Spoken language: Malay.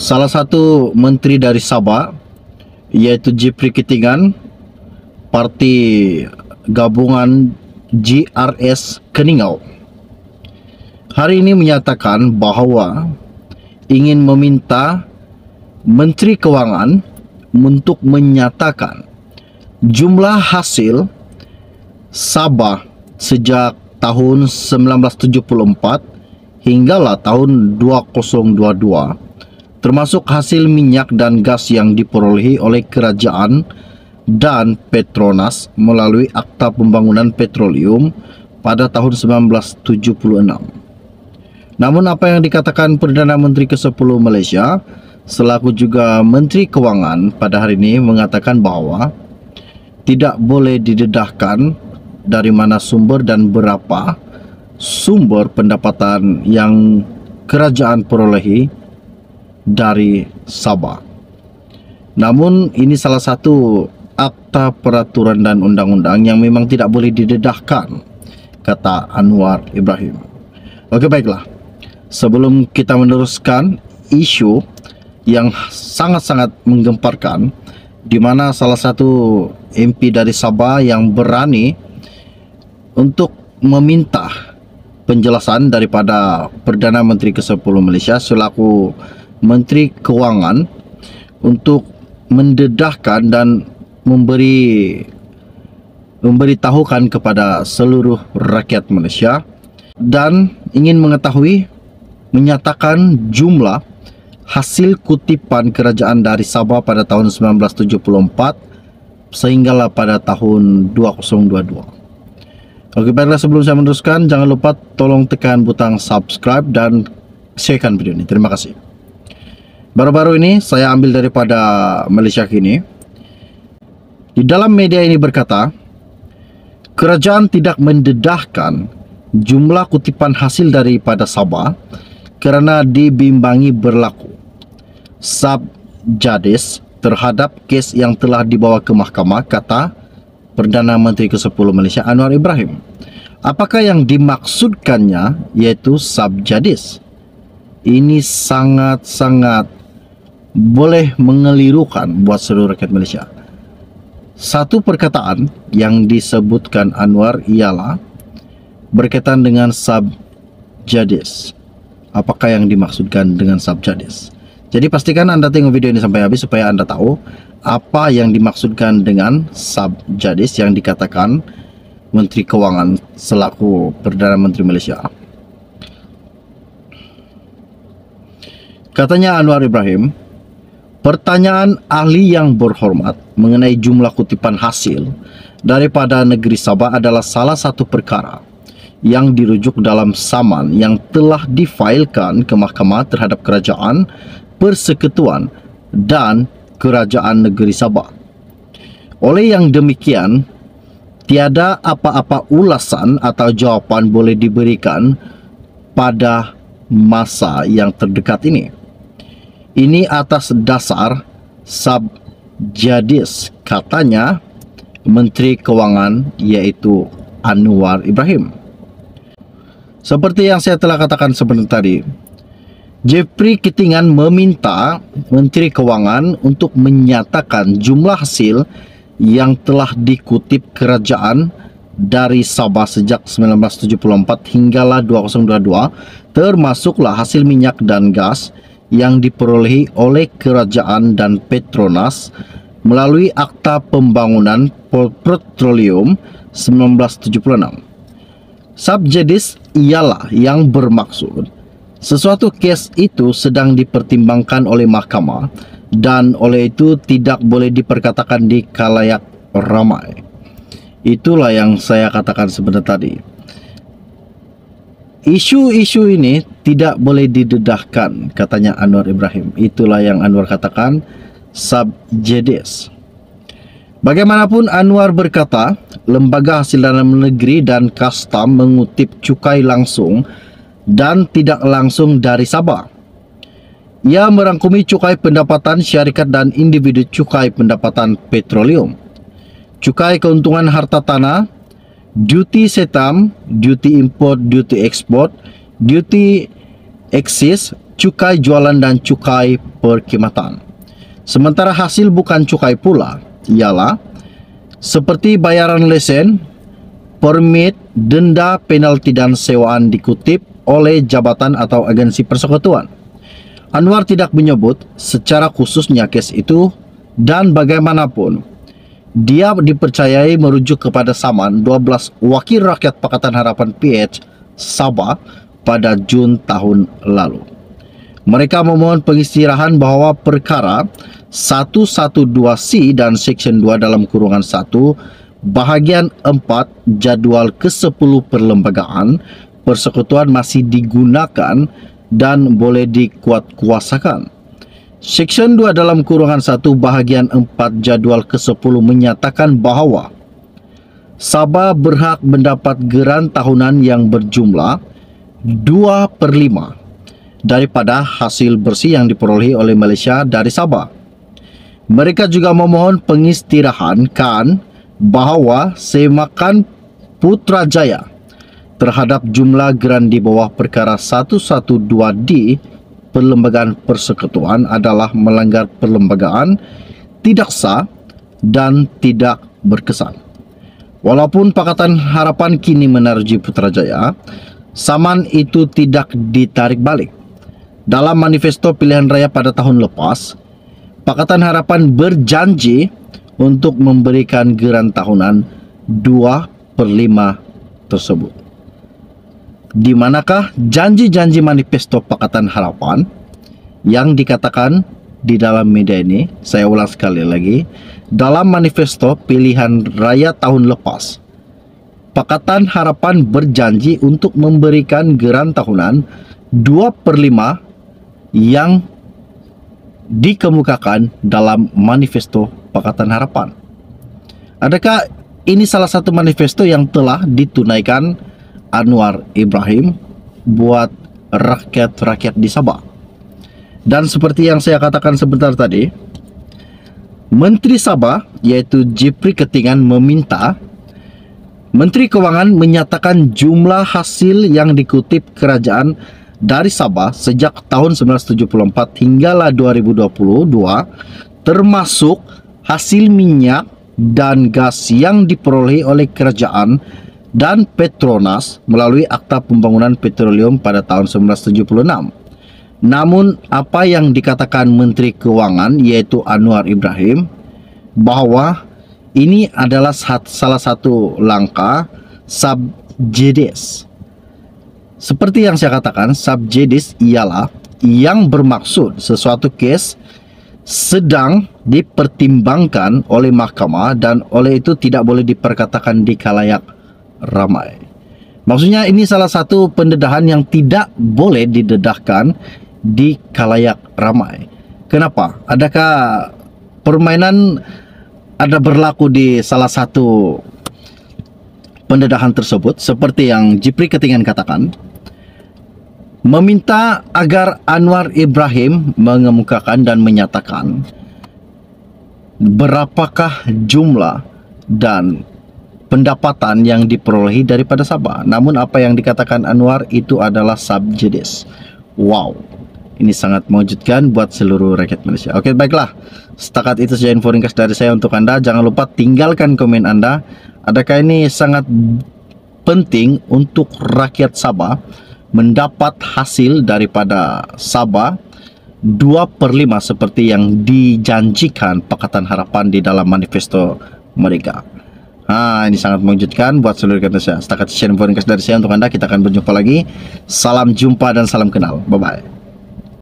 salah satu menteri dari Sabah, yaitu Jeffrey Kitingan, Parti Gabungan GRS Keningau, hari ini menyatakan bahwa ingin meminta Menteri Keuangan untuk menyatakan jumlah hasil Sabah sejak tahun 1974 hinggalah tahun 2022, termasuk hasil minyak dan gas yang diperolehi oleh kerajaan dan Petronas melalui Akta Pembangunan Petroleum pada tahun 1976. Namun apa yang dikatakan Perdana Menteri ke-10 Malaysia selaku juga Menteri Keuangan pada hari ini mengatakan bahwa tidak boleh didedahkan dari mana sumber dan berapa sumber pendapatan yang kerajaan perolehi dari Sabah. Namun ini salah satu akta peraturan dan undang-undang yang memang tidak boleh didedahkan, kata Anwar Ibrahim. Oke, baiklah. Sebelum kita meneruskan isu yang sangat-sangat menggemparkan, di mana salah satu MP dari Sabah yang berani untuk meminta penjelasan daripada Perdana Menteri ke-10 Malaysia selaku Menteri Keuangan untuk mendedahkan dan memberitahukan kepada seluruh rakyat Malaysia dan ingin menyatakan jumlah hasil kutipan kerajaan dari Sabah pada tahun 1974 sehinggalah pada tahun 2022. Oke, baiklah, sebelum saya meneruskan, jangan lupa tolong tekan butang subscribe dan sharekan video ini. Terima kasih. Baru-baru ini saya ambil daripada Malaysia Kini. Di dalam media ini berkata, kerajaan tidak mendedahkan jumlah kutipan hasil daripada Sabah kerana dibimbangi berlaku subjudis terhadap kes yang telah dibawa ke mahkamah, kata Perdana Menteri ke-10 Malaysia Anwar Ibrahim. Apakah yang dimaksudkannya yaitu subjudis? Ini sangat-sangat boleh mengelirukan buat seluruh rakyat Malaysia. Satu perkataan yang disebutkan Anwar ialah berkaitan dengan subjudis. Apakah yang dimaksudkan dengan subjudis? Jadi pastikan Anda tengok video ini sampai habis supaya Anda tahu apa yang dimaksudkan dengan subjudis yang dikatakan Menteri Keuangan selaku Perdana Menteri Malaysia. Katanya Anwar Ibrahim, pertanyaan ahli yang berhormat mengenai jumlah kutipan hasil daripada negeri Sabah adalah salah satu perkara yang dirujuk dalam saman yang telah difailkan ke mahkamah terhadap kerajaan, persekutuan dan kerajaan negeri Sabah. Oleh yang demikian, tiada apa-apa ulasan atau jawapan boleh diberikan pada masa yang terdekat ini. Ini atas dasar subjudis, katanya Menteri Keuangan yaitu Anwar Ibrahim. Seperti yang saya telah katakan sebentar tadi, Jeffrey Kitingan meminta Menteri Keuangan untuk menyatakan jumlah hasil yang telah dikutip kerajaan dari Sabah sejak 1974 hinggalah 2022, termasuklah hasil minyak dan gas yang diperolehi oleh kerajaan dan Petronas melalui Akta Pembangunan Petroleum 1976. Subjudis ialah yang bermaksud sesuatu kes itu sedang dipertimbangkan oleh mahkamah dan oleh itu tidak boleh diperkatakan di khalayak ramai. Itulah yang saya katakan sebentar tadi. Isu-isu ini tidak boleh didedahkan, katanya Anwar Ibrahim. Itulah yang Anwar katakan subjudis. Bagaimanapun, Anwar berkata, Lembaga Hasil Dalam Negeri dan Kastam mengutip cukai langsung dan tidak langsung dari Sabah. Ia merangkumi cukai pendapatan syarikat dan individu, cukai pendapatan petroleum, cukai keuntungan harta tanah, duty setam, duty import, duty export, duty excise, cukai jualan dan cukai perkhidmatan. Sementara hasil bukan cukai pula ialah seperti bayaran lesen, permit, denda, penalti dan sewaan dikutip oleh jabatan atau agensi persekutuan. Anwar tidak menyebut secara khususnya kes itu dan bagaimanapun dia dipercayai merujuk kepada saman 12 wakil rakyat Pakatan Harapan PH Sabah pada Jun tahun lalu. Mereka memohon pengistirahan bahawa perkara 112C dan Seksyen 2 dalam kurungan 1 bahagian 4 jadual ke-10 perlembagaan persekutuan masih digunakan dan boleh dikuatkuasakan. Seksyen 2 dalam kurungan 1 bahagian 4 jadual ke-10 menyatakan bahawa Sabah berhak mendapat geran tahunan yang berjumlah 2/5 daripada hasil bersih yang diperolehi oleh Malaysia dari Sabah. Mereka juga memohon pengistirahan bahawa semakan Putrajaya terhadap jumlah geran di bawah perkara 112D perlembagaan persekutuan adalah melanggar perlembagaan, tidak sah dan tidak berkesan. Walaupun Pakatan Harapan kini menaruhi Putrajaya, saman itu tidak ditarik balik. Dalam manifesto pilihan raya pada tahun lepas, Pakatan Harapan berjanji untuk memberikan geran tahunan 2/5 tersebut. Di manakah janji-janji manifesto Pakatan Harapan yang dikatakan di dalam media ini? Saya ulang sekali lagi. Dalam manifesto pilihan raya tahun lepas, Pakatan Harapan berjanji untuk memberikan geran tahunan 2/5 yang dikemukakan dalam manifesto Pakatan Harapan. Adakah ini salah satu manifesto yang telah ditunaikan Anwar Ibrahim buat rakyat-rakyat di Sabah? Dan seperti yang saya katakan sebentar tadi, Menteri Sabah yaitu Jeffrey Ketingan meminta Menteri Kewangan menyatakan jumlah hasil yang dikutip kerajaan dari Sabah sejak tahun 1974 hinggalah 2022 termasuk hasil minyak dan gas yang diperoleh oleh kerajaan dan Petronas melalui Akta Pembangunan Petroleum pada tahun 1976. Namun apa yang dikatakan Menteri Keuangan yaitu Anwar Ibrahim bahawa ini adalah salah satu langkah subjudice. Seperti yang saya katakan, subjudice ialah yang bermaksud sesuatu kes sedang dipertimbangkan oleh mahkamah dan oleh itu tidak boleh diperkatakan di khalayak ramai. Maksudnya ini salah satu pendedahan yang tidak boleh didedahkan di khalayak ramai. Kenapa? Adakah permainan ada berlaku di salah satu pendedahan tersebut seperti yang Jeffrey Ketingan katakan, meminta agar Anwar Ibrahim mengemukakan dan menyatakan berapakah jumlah dan pendapatan yang diperolehi daripada Sabah. Namun apa yang dikatakan Anwar itu adalah subjudice. Wow, ini sangat mengejutkan buat seluruh rakyat Malaysia. Oke, baiklah, setakat itu saja info ringkas dari saya untuk Anda. Jangan lupa tinggalkan komen Anda. Adakah ini sangat penting untuk rakyat Sabah mendapat hasil daripada Sabah 2/5 seperti yang dijanjikan Pakatan Harapan di dalam manifesto mereka? Ini sangat mengejutkan buat seluruh rakyat Malaysia. Setakat share info ringkas dari saya untuk Anda. Kita akan berjumpa lagi. Salam jumpa dan salam kenal. Bye-bye.